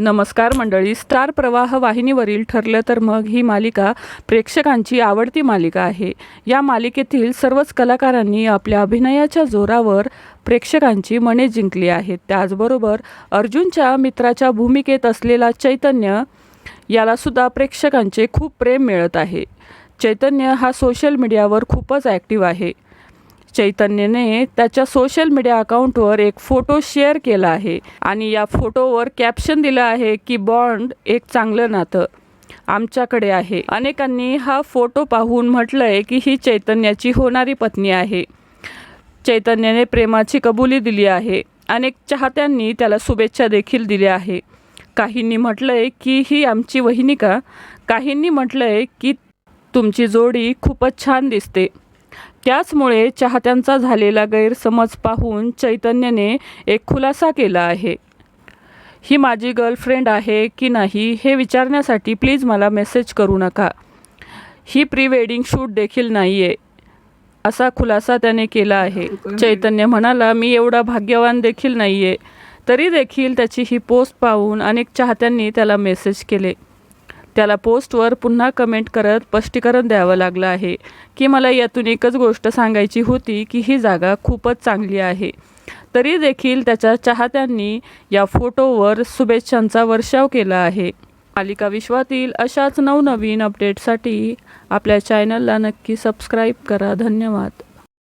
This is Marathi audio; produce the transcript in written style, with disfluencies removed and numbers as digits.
नमस्कार मंडळी, स्टार प्रवाह वाहिनीवरील ठरलं तर मग ही मालिका प्रेक्षकांची आवडती मालिका आहे। या मालिकेतील सर्वच कलाकारांनी आपल्या अभिनयाच्या जोरावर प्रेक्षकांची मने जिंकली आहेत। त्याचबरोबर अर्जुनच्या मित्राच्या भूमिकेत असलेला चैतन्य याला सुद्धा प्रेक्षकांचे खूप प्रेम मिळत आहे। चैतन्य हा सोशल मीडियावर खूपच ॲक्टिव्ह आहे। चैतन्यने त्याच्या सोशल मीडिया अकाउंटवर एक फोटो शेअर केला आहे आणि या फोटोवर कॅप्शन दिलं आहे की बॉन्ड एक चांगलं नातं आमच्याकडे आहे। अनेकांनी हा फोटो पाहून म्हटलंय की ही चैतन्याची होणारी पत्नी आहे। चैतन्याने प्रेमाची कबुली दिली आहे। अनेक चाहत्यांनी त्याला शुभेच्छा देखील दिल्या आहे। काहींनी म्हटलंय की ही आमची वहिनिका, काहींनी म्हटलंय की तुमची जोडी खूपच छान दिसते। त्याचमुळे चाहत्यांचा झालेला गैरसमज पाहून चैतन्यने एक खुलासा केला आहे। ही माझी गर्लफ्रेंड आहे की नाही हे विचारण्यासाठी प्लीज मला मेसेज करू नका। ही प्री वेडिंग शूट देखील नाही आहे, असा खुलासा त्याने केला आहे। चैतन्य म्हणाला, मी एवढा भाग्यवान देखील नाही आहे। तरी देखील त्याची ही पोस्ट पाहून अनेक चाहत्यांनी त्याला मेसेज केले। त्याला पोस्टवर पुन्हा कमेंट करत स्पष्टीकरण द्यावं लागलं आहे की मला यातून एकच गोष्ट सांगायची होती की ही जागा खूपच चांगली आहे। तरी देखील त्याच्या चाहत्यांनी या फोटोवर शुभेच्छांचा वर्षाव केला आहे। मालिका विश्वातील अशाच नवनवीन अपडेटसाठी आपल्या चॅनलला नक्की सबस्क्राईब करा। धन्यवाद।